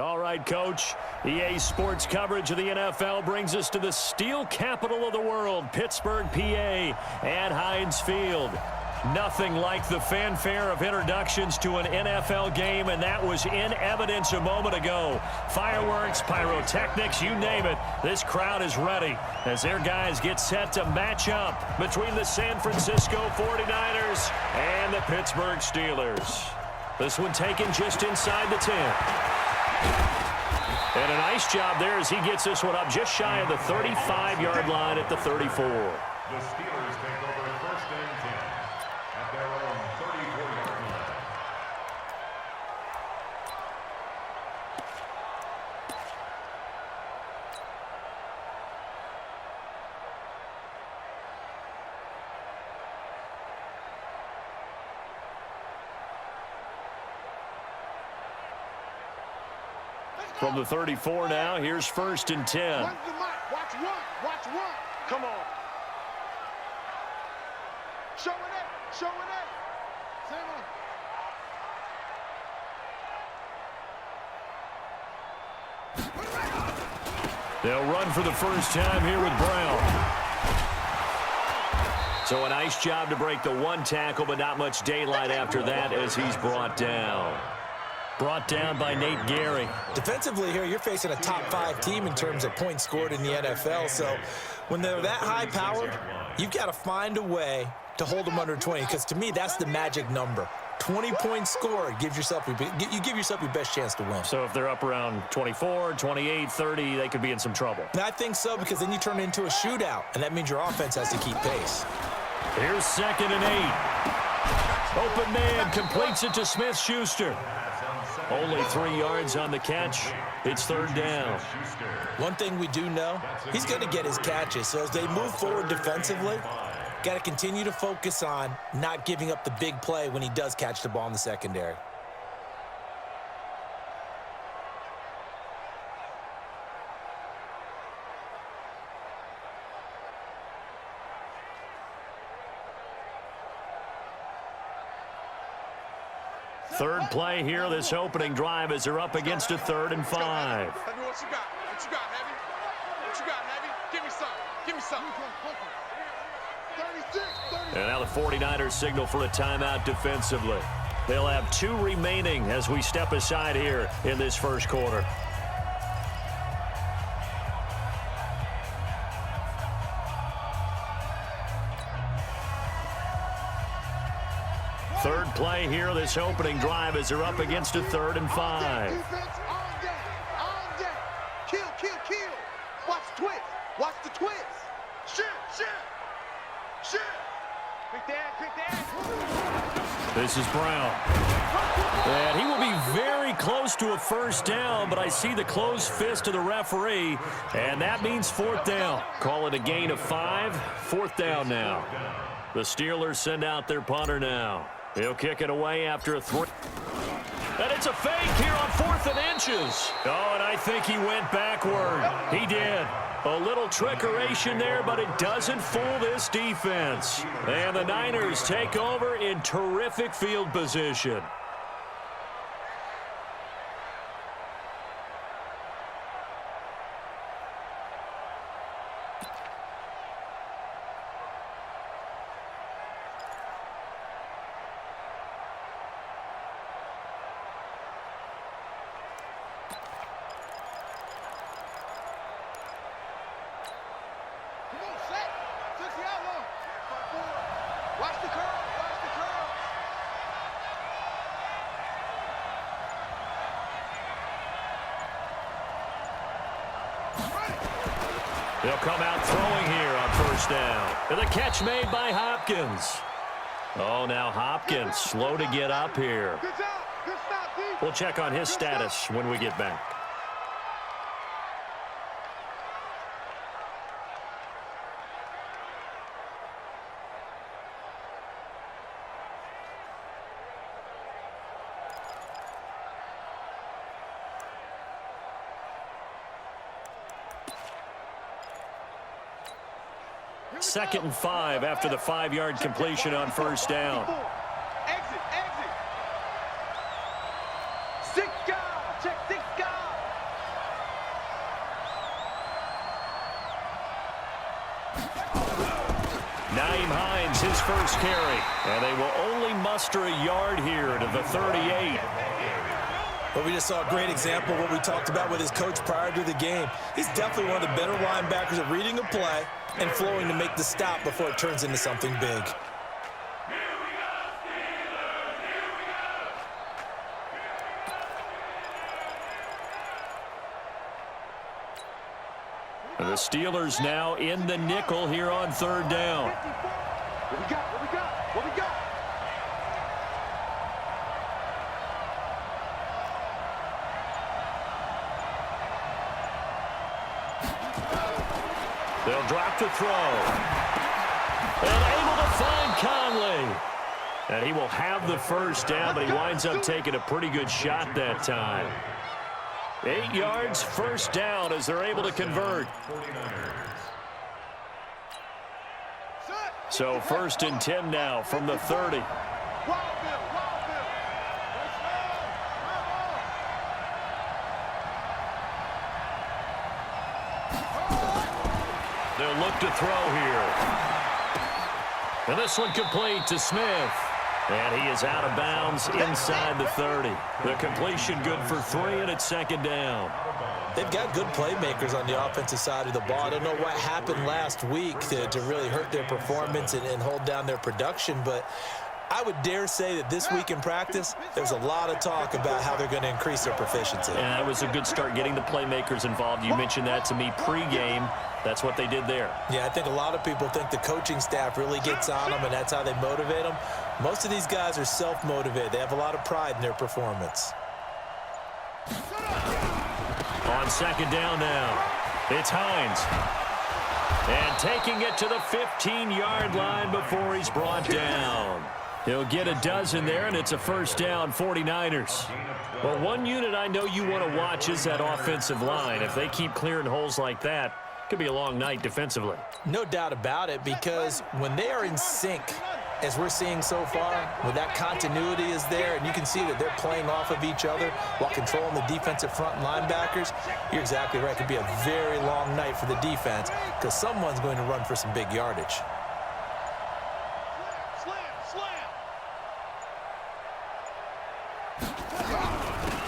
All right, Coach. EA Sports coverage of the NFL brings us to the steel capital of the world, Pittsburgh, PA, at Heinz Field. Nothing like the fanfare of introductions to an NFL game, and that was in evidence a moment ago. Fireworks, pyrotechnics, you name it. This crowd is ready as their guys get set to match up between the San Francisco 49ers and the Pittsburgh Steelers. This one taken just inside the 10. And a nice job there as he gets this one up just shy of the 35-yard line at the 34. The Steelers take over first and 10 at their own 34-yard line. From the 34 now, here's first and 10. Watch one. Watch one. Come on. Show it. Same on. They'll run for the first time here with Brown. So a nice job to break the one tackle, but not much daylight after that as he's brought down. Brought down by Nate Gary. Defensively here, you're facing a top 5 team in terms of points scored in the NFL. So when they're that high-powered, you've got to find a way to hold them under 20. Because to me, that's the magic number. 20 points scored gives yourself you give yourself your best chance to win. So if they're up around 24, 28, 30, they could be in some trouble. And I think so, because then you turn it into a shootout, and that means your offense has to keep pace. Here's second and 8. Open man completes it to Smith-Schuster. Only 3 yards on the catch. It's third down. One thing we do know, he's going to get his catches. So as they move forward defensively, got to continue to focus on not giving up the big play when he does catch the ball in the secondary. Third play here, this opening drive, as they're up against a 3rd and 5. Heavy, what you got? What you got, Heavy? What you got, Heavy? Give me some. Give me some. 36. And now the 49ers signal for a timeout defensively. They'll have 2 remaining as we step aside here in this first quarter. Third play here, this opening drive, as they're up against a 3rd and 5. Defense all day. Kill. Watch the twist. Watch the twist. Shoot. Quick that. This is Brown. And he will be very close to a first down, but I see the closed fist of the referee, and that means 4th down. Call it a gain of 5. 4th down now. The Steelers send out their punter now. He'll kick it away after a 3. And it's a fake here on 4th and inches. Oh, and I think he went backward. He did. A little trickeration there, but it doesn't fool this defense. And the Niners take over in terrific field position. They'll come out throwing here on first down. And the catch made by Hopkins. Oh, now Hopkins slow to get up here. We'll check on his status when we get back. Second and 5 after the 5-yard completion on first down. Exit. 6 guys. Check 6 guys. his first carry. And they will only muster a yard here to the 38. Well, we just saw a great example of what we talked about with his coach prior to the game. He's definitely one of the better linebackers at reading a play and flowing to make the stop before it turns into something big. The Steelers now in the nickel here on third down. What we got? What we got? What we got? They'll drop the throw. And able to find Conley. And he will have the first down, but he winds up taking a pretty good shot that time. 8 yards, first down as they're able to convert. So first and 10 now from the 30. They'll look to throw here. And this one complete to Smith. And he is out of bounds inside the 30. The completion good for 3, and it's second down. They've got good playmakers on the offensive side of the ball. I don't know what happened last week to really hurt their performance and hold down their production, but I would dare say that this week in practice, there's a lot of talk about how they're going to increase their proficiency. And that was a good start getting the playmakers involved. You mentioned that to me pregame. That's what they did there. Yeah, I think a lot of people think the coaching staff really gets on them, and that's how they motivate them. Most of these guys are self-motivated. They have a lot of pride in their performance. On second down now, it's Hines. And taking it to the 15-yard line before he's brought down. He'll get a dozen there, and it's a first down, 49ers. Well, one unit I know you want to watch is that offensive line. If they keep clearing holes like that, it could be a long night defensively. No doubt about it, because when they are in sync, as we're seeing so far, when that continuity is there, and you can see that they're playing off of each other while controlling the defensive front linebackers, you're exactly right. It could be a very long night for the defense because someone's going to run for some big yardage.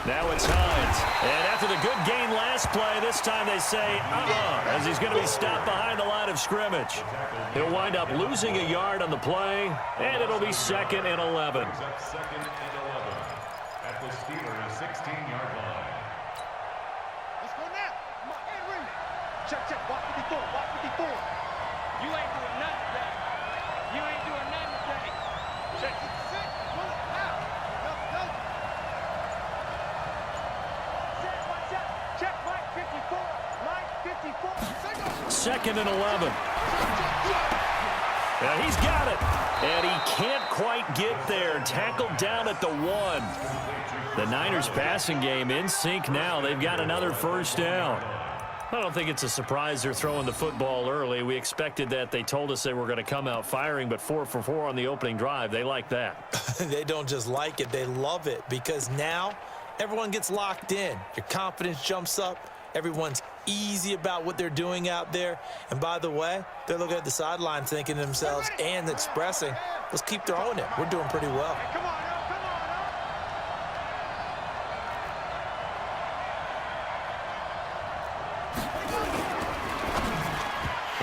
Now it's Hines. And after the good gain last play, this time they say, as he's going to be stopped behind the line of scrimmage. He'll wind up losing a yard on the play, and it'll be second and 11. Second and 11 at the Steelers' 16-yard line. Let's go now. Come on, hey, ring. Check, check. Watch 54. Watch 54. You ain't doing nothing today. You ain't doing nothing today. Check. Pull it out. Go. Check, Mike 54. Mike 54. Second and 11. Now he's got it. And he can't quite get there. Tackled down at the 1. The Niners passing game in sync now. They've got another first down. I don't think it's a surprise they're throwing the football early. We expected that. They told us they were going to come out firing, but 4 for 4 on the opening drive. They like that. They don't just like it, they love it, because now everyone gets locked in. Your confidence jumps up. Everyone's easy about what they're doing out there. And by the way, they're looking at the sideline thinking to themselves and expressing, let's keep throwing it. We're doing pretty well. Come on, come on.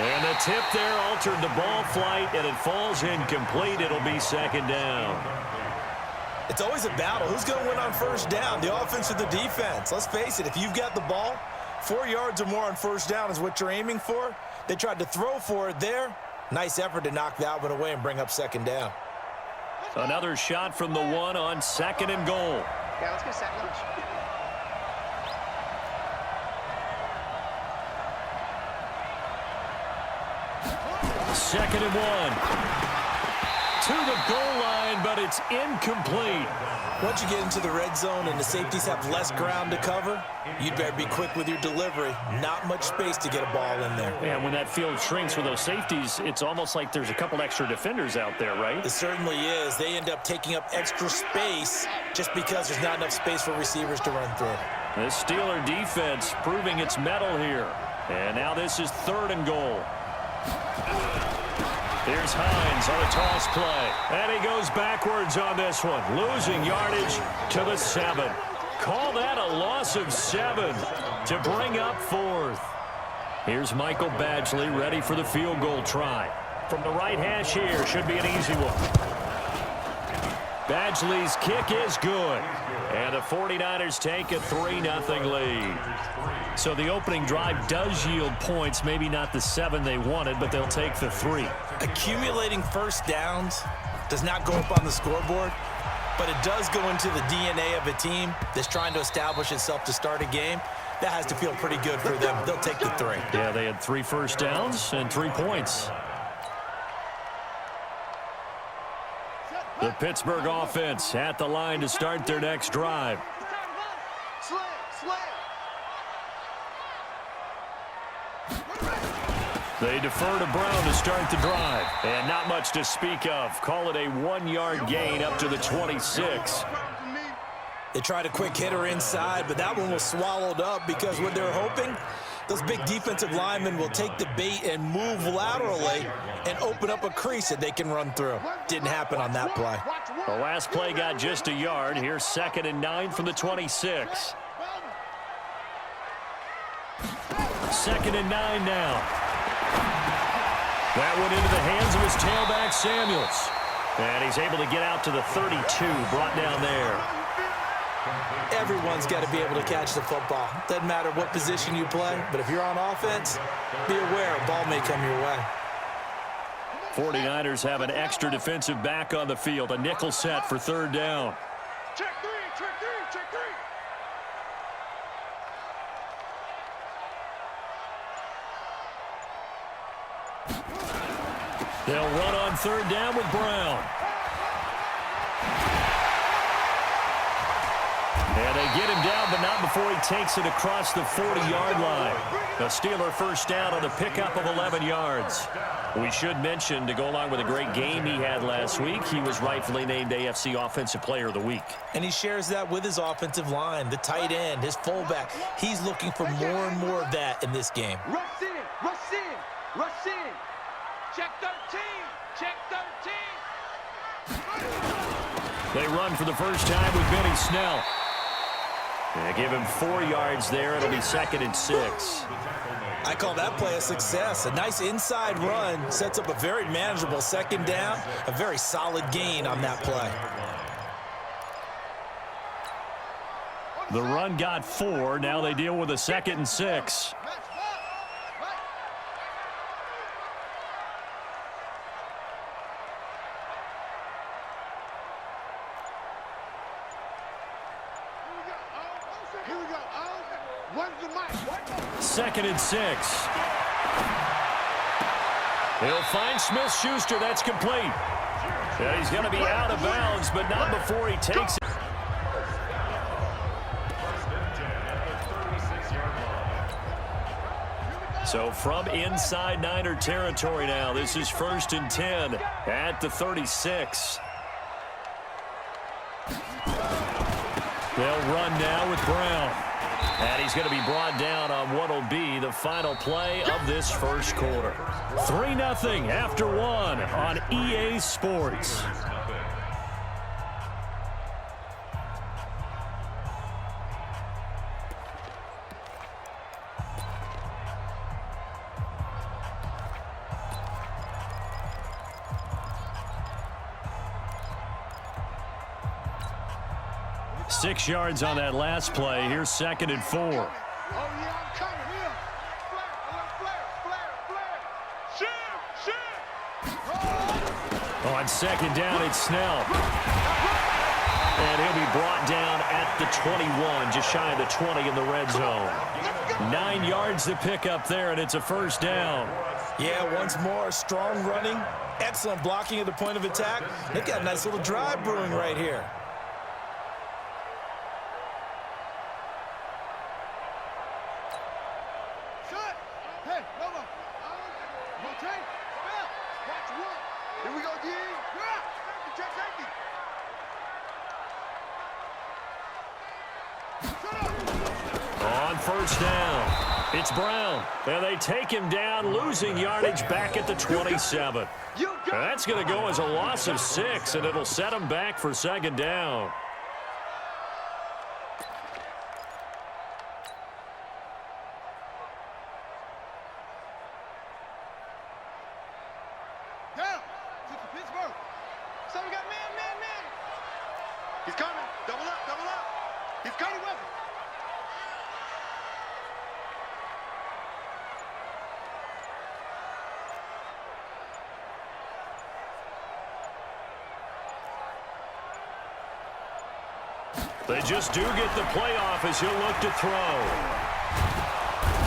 And the tip there altered the ball flight, and it falls incomplete. It'll be second down. It's always a battle. Who's going to win on first down, the offense or the defense? Let's face it, if you've got the ball, 4 yards or more on first down is what you're aiming for. They tried to throw for it there. Nice effort to knock that one away and bring up second down. Another shot from the 1 on second and goal. Yeah, let's get sack lunch. Second and 1. To the goal line, but it's incomplete. Once you get into the red zone and the safeties have less ground to cover, you'd better be quick with your delivery. Not much space to get a ball in there. And when that field shrinks for those safeties, it's almost like there's a couple extra defenders out there, right? It certainly is. They end up taking up extra space just because there's not enough space for receivers to run through. The Steeler defense proving its mettle here. And now this is third and goal. Here's Hines on a toss play. And he goes backwards on this one, losing yardage to the 7. Call that a loss of 7 to bring up 4th. Here's Michael Badgley ready for the field goal try. From the right hash here, should be an easy one. Badgley's kick is good. And the 49ers take a 3-0 lead. So the opening drive does yield points, maybe not the 7 they wanted, but they'll take the 3. Accumulating first downs does not go up on the scoreboard, but it does go into the DNA of a team that's trying to establish itself to start a game. That has to feel pretty good for them. They'll take the 3. Yeah, they had 3 first downs and 3 points. The Pittsburgh offense at the line to start their next drive. Slam, slam. They defer to Brown to start the drive. And not much to speak of. Call it a 1-yard gain up to the 26. They tried a quick hitter inside, but that one was swallowed up because what they're hoping, those big defensive linemen will take the bait and move laterally and open up a crease that they can run through. Didn't happen on that play. The last play got just a yard. Here's 2nd and 9 from the 26. 2nd and 9 now. That one into the hands of his tailback, Samuels. And he's able to get out to the 32, brought down there. Everyone's got to be able to catch the football. Doesn't matter what position you play, but if you're on offense, be aware a ball may come your way. 49ers have an extra defensive back on the field, a nickel set for 3rd down. Check 3, check 3, check 3. They'll run on 3rd down with Brown. And they get him down, but not before he takes it across the 40-yard line. The Steeler first down on the pickup of 11 yards. We should mention, to go along with a great game he had last week, he was rightfully named AFC Offensive Player of the Week. And he shares that with his offensive line, the tight end, his fullback. He's looking for more and more of that in this game. Rush in, rush in, rush in. Check 13. Check 13. They run for the first time with Benny Snell. They give him 4 yards there. It'll be 2nd and 6. I call that play a success. A nice inside run sets up a very manageable 2nd down, a very solid gain on that play. The run got 4. Now they deal with a 2nd and 6. Here we go. Where's the mic? 2nd and 6. He'll find Smith-Schuster. That's complete. And he's going to be out of bounds, but not before he takes it. So from inside Niner territory now, this is 1st and 10 at the 36. They'll run now with Brown. And he's going to be brought down on what will be the final play of this first quarter. 3-0 after 1 on EA Sports. Six yards on that last play. Here's 2nd and 4. Oh, yeah, I'm coming here. Flare. On 2nd down, it's Snell. And he'll be brought down at the 21, just shy of the 20 in the red zone. 9 yards to pick up there, and it's a first down. Yeah, once more, strong running, excellent blocking at the point of attack. They've got a nice little drive brewing right here. On first down. It's Brown, and they take him down, losing yardage back at the 27. That's going to go as a loss of 6, and it'll set him back for second down. He's coming. Double up, double up. He's coming with him. They just do get the playoff as he'll look to throw.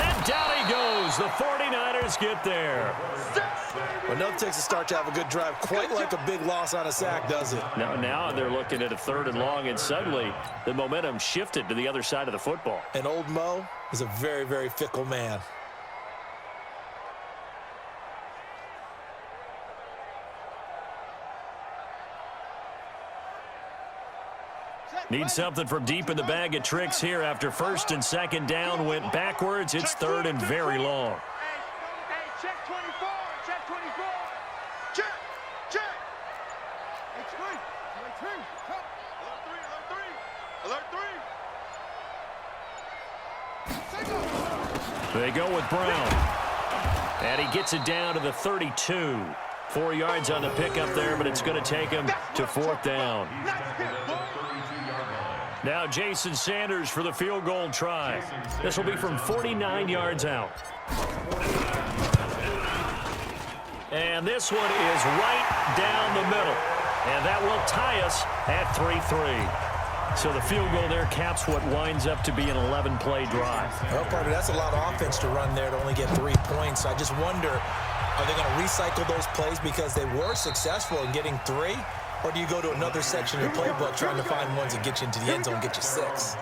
And down he goes. The 49ers get there. Well, no takes a start to have a good drive, quite like a big loss on a sack, does it? Now they're looking at a 3rd and long, and suddenly the momentum shifted to the other side of the football. And old Mo is a very, very fickle man. Need something from deep in the bag of tricks here after 1st and 2nd down went backwards. It's 3rd and very long. Hey, check 24. Check 24. Check, check. Alert 3, alert 3. They go with Brown. And he gets it down to the 32. 4 yards on the pickup there, but it's going to take him to 4th down. Now Jason Sanders for the field goal try. This will be from 49 yards out. And this one is right down the middle. And that will tie us at 3-3. So the field goal there caps what winds up to be an 11-play drive. Well, partner, that's a lot of offense to run there to only get 3 points. I just wonder, are they going to recycle those plays because they were successful in getting 3? Or do you go to another section of the playbook trying to find ones that get you into the end zone and get you 6?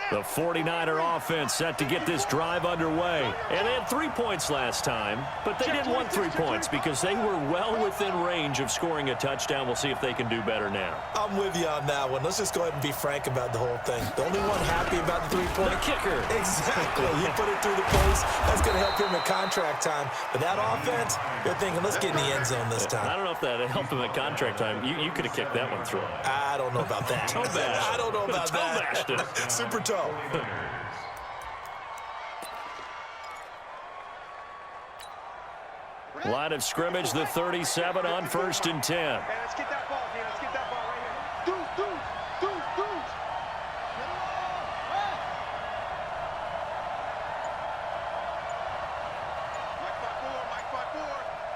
The 49er offense set to get this drive underway. And they had 3 points last time, but they didn't want 3 points because they were well within range of scoring a touchdown. We'll see if they can do better now. I'm with you on that one. Let's just go ahead and be frank about the whole thing. The only one happy about the 3-point kicker. Exactly. You put it through the post. That's going to help him at contract time. But that offense, they're thinking, let's get in the end zone this time. I don't know if that helped him at contract time. You could have kicked that one through. I don't know about that. Toe bash. I don't know about Toe bashed that. it. Super toe. Line of scrimmage, the 37 on 1st and 10. Hey, let's get that ball, man. Let's get that ball right here. Dude.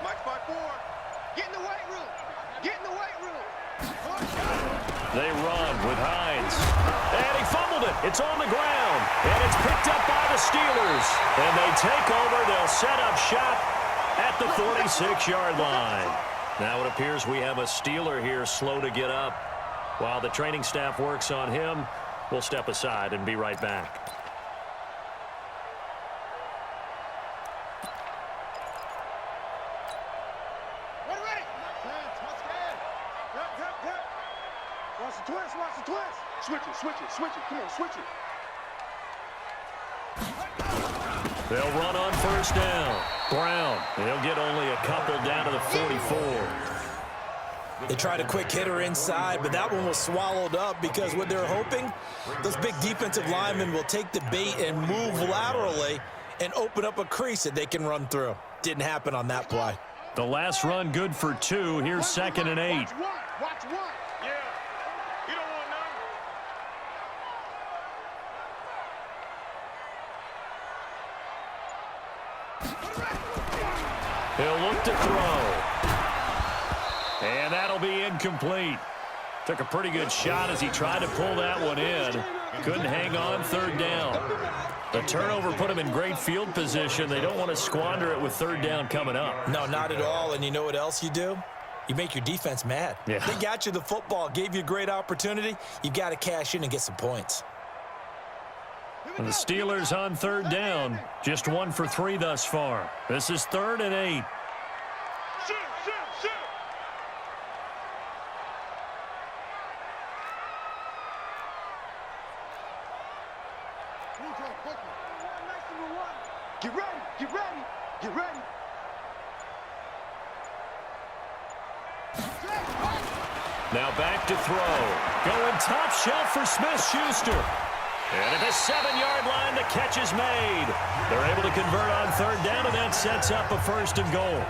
Mike 5-4. Get in the weight room. Get in the weight room. They run with Hines. And he fumbled it. It's on the ground. And it's picked up by the Steelers. And they take over. They'll set up shop at the 46-yard line. Now it appears we have a Steeler here slow to get up. While the training staff works on him, we'll step aside and be right back. Switch it. Come on, switch it. They'll run on 1st down. Brown, they'll get only a couple down to the 44. They tried a quick hitter inside, but that one was swallowed up because what they're hoping, those big defensive linemen will take the bait and move laterally and open up a crease that they can run through. Didn't happen on that play. The last run good for 2. Here's 2nd and 8. Watch one. Yeah. You don't want none. He'll look to throw. And that'll be incomplete. Took a pretty good shot as he tried to pull that one in. Couldn't hang on 3rd down. The turnover put him in great field position. They don't want to squander it with 3rd down coming up. No, not at all. And you know what else you do? You make your defense mad. Yeah. They got you the football, gave you a great opportunity. You got to cash in and get some points. And the Steelers on third down. Just 1 for 3 thus far. This is 3rd and 8. Shoot, shoot, shoot. Get ready, get ready, get ready. Now back to throw. Going top shelf for Smith-Schuster. And at the 7-yard line, the catch is made. They're able to convert on third down, and that sets up a 1st and goal.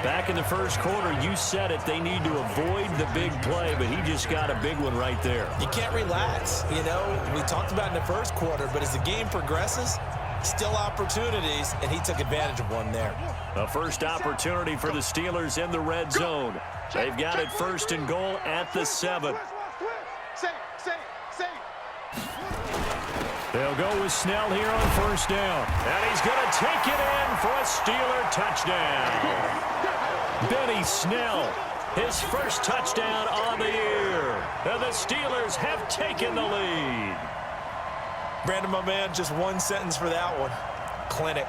Back in the first quarter, you said it, they need to avoid the big play, but he just got a big one right there. You can't relax. You know, we talked about in the first quarter, but as the game progresses, still opportunities, and he took advantage of one there. A first opportunity for the Steelers in the red zone. They've got it 1st and goal at the 7. They'll go with Snell here on 1st down. And he's going to take it in for a Steeler touchdown. Benny Snell, his first touchdown on the year. And the Steelers have taken the lead. Brandon, my man, just one sentence for that one. Clinic.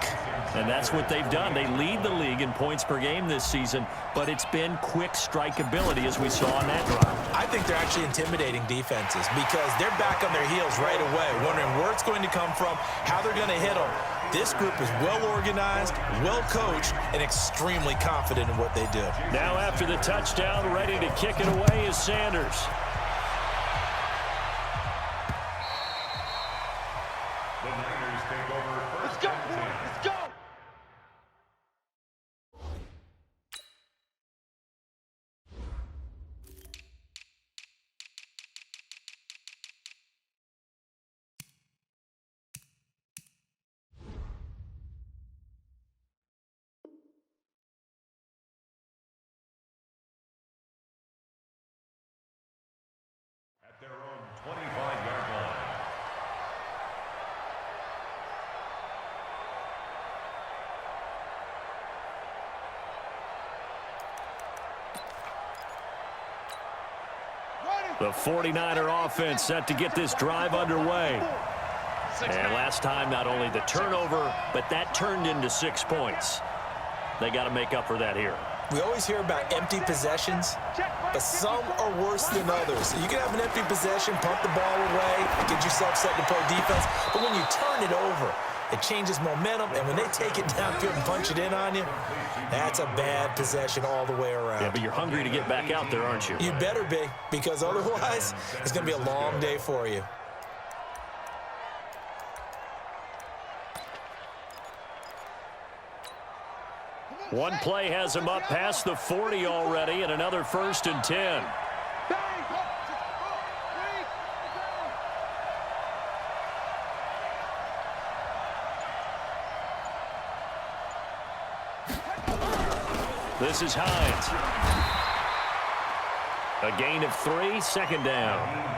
And that's what they've done. They lead the league in points per game this season, but it's been quick strikeability as we saw on that drive. I think they're actually intimidating defenses because they're back on their heels right away, wondering where it's going to come from, how they're going to hit them. This group is well organized, well coached, and extremely confident in what they do. Now after the touchdown, ready to kick it away is Sanders. The Niners take over Let's 1st go, and 10. let's go. At their own 25-yard line. The 49er offense set to get this drive underway. And last time, not only the turnover, but that turned into 6 points. They got to make up for that here. We always hear about empty possessions, but some are worse than others. You can have an empty possession, pump the ball away, get yourself set to play defense, but when you turn it over, it changes momentum, and when they take it downfield and punch it in on you, that's a bad possession all the way around. Yeah, but you're hungry to get back out there, aren't you? You better be, because otherwise, it's going to be a long day for you. One play has him up past the 40 already, and another 1st and 10. This is Hines. A gain of 3, 2nd down.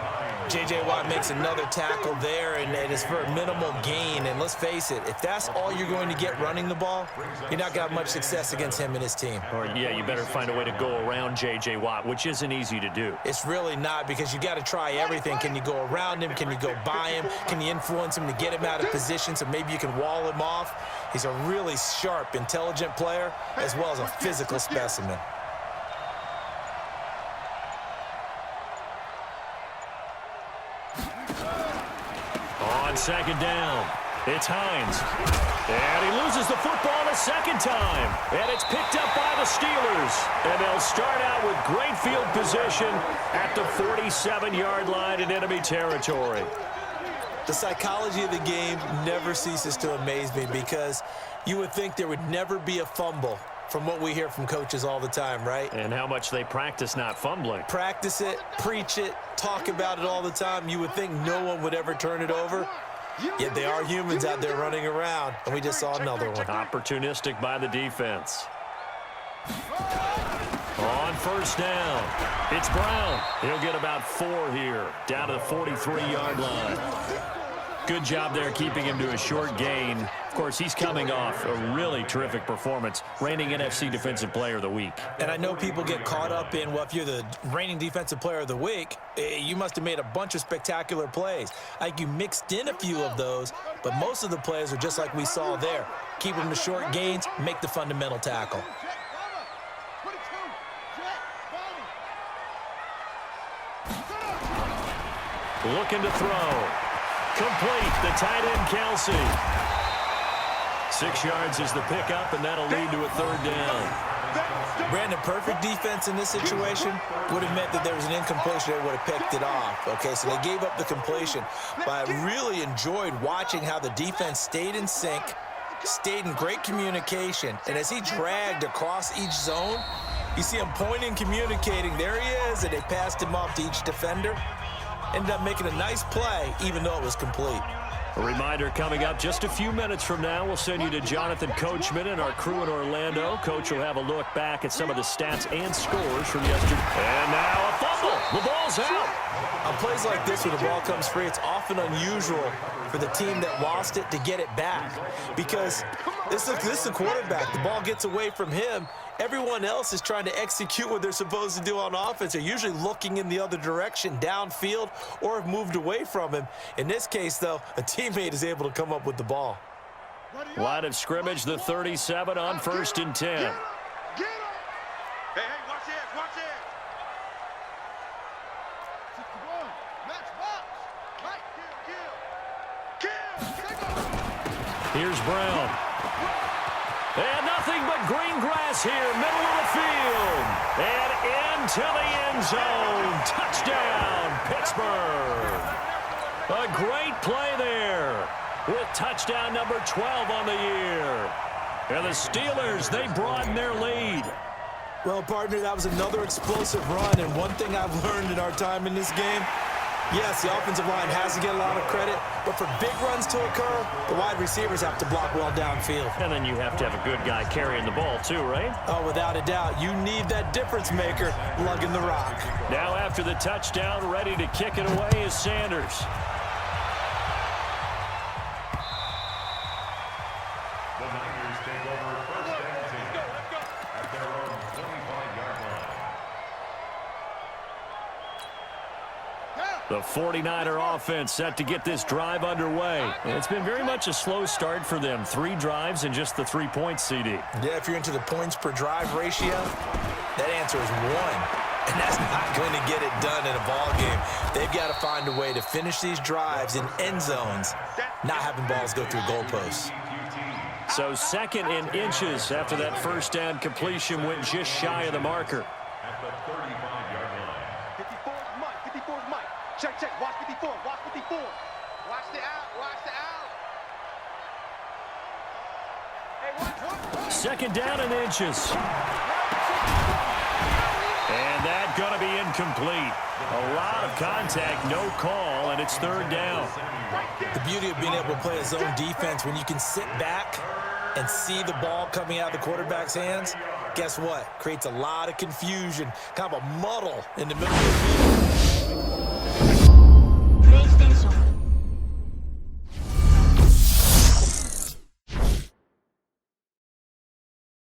J.J. Watt makes another tackle there, and it is for a minimal gain. And let's face it, if that's all you're going to get running the ball, you're not going to have much success against him and his team. Or, yeah, you better find a way to go around J.J. Watt, which isn't easy to do. It's really not, because you got to try everything. Can you go around him? Can you go by him? Can you influence him to get him out of position so maybe you can wall him off? He's a really sharp, intelligent player, as well as a physical specimen. On 2nd down, it's Hines. And he loses the football a 2nd time. And it's picked up by the Steelers. And they'll start out with great field position at the 47-yard line in enemy territory. The psychology of the game never ceases to amaze me, because you would think there would never be a fumble from what we hear from coaches all the time, right? And how much they practice not fumbling. Practice it, preach it, talk about it all the time. You would think no one would ever turn it over. Yet they are humans out there running around, and we just saw another one. Opportunistic by the defense. On 1st down, it's Brown. He'll get about 4 here, down to the 43-yard line. Good job there keeping him to a short gain. Of course, he's coming off a really terrific performance, reigning NFC Defensive Player of the Week. And I know people get caught up in, well, if you're the reigning Defensive Player of the Week, you must have made a bunch of spectacular plays. Like you mixed in a few of those, but most of the plays are just like we saw there. Keep them to short gains, make the fundamental tackle. Looking to throw. Complete, the tight end, Kelsey. 6 yards is the pickup, and that'll lead to a third down. Brandon, perfect defense in this situation would have meant that there was an incompletion that would have picked it off. Okay, so they gave up the completion. But I really enjoyed watching how the defense stayed in sync, stayed in great communication, and as he dragged across each zone, you see him pointing, communicating. There he is, and they passed him off to each defender. Ended up making a nice play, even though it was complete. A reminder coming up just a few minutes from now. We'll send you to Jonathan Coachman and our crew in Orlando. Coach will have a look back at some of the stats and scores from yesterday. And now a fumble. The ball's out. On plays like this, when the ball comes free, it's often unusual for the team that lost it to get it back. Because this is the quarterback. The ball gets away from him. Everyone else is trying to execute what they're supposed to do on offense. They're usually looking in the other direction, downfield, or have moved away from him. In this case, though, a teammate is able to come up with the ball. Line of scrimmage, the 37 on 1st and 10. Hey, watch this, watch this. 61, match box. Right, kill. Here's Brown. And nothing but green grass here, middle of the field. And into the end zone. Touchdown, Pittsburgh. A great play there with touchdown number 12 on the year. And the Steelers, they broaden their lead. Well, partner, that was another explosive run, and one thing I've learned in our time in this game, yes, the offensive line has to get a lot of credit, but for big runs to occur, the wide receivers have to block well downfield. And then you have to have a good guy carrying the ball too, right? Oh, without a doubt. You need that difference maker lugging the rock. Now after the touchdown, ready to kick it away is Sanders. The Niners take over 1st and 10 at their own 25-yard line. The 49er offense set to get this drive underway. And it's been very much a slow start for them. 3 drives and just the 3 points, CD. Yeah, if you're into the points per drive ratio, that answer is 1. And that's not going to get it done in a ball game. They've got to find a way to finish these drives in end zones, not having balls go through goalposts. So 2nd and inches after that first down completion went just shy of the marker. At the 35-yard line. 54 is Mike, 54 is Mike. Check, check, watch 54, watch 54. Watch the out, watch the out. Hey, 2nd down and inches. And that's going to be incomplete. A lot of contact, no call, and it's 3rd down. The beauty of being able to play a zone defense, when you can sit back and see the ball coming out of the quarterback's hands, guess what? Creates a lot of confusion, kind of a muddle in the middle of the field. PlayStation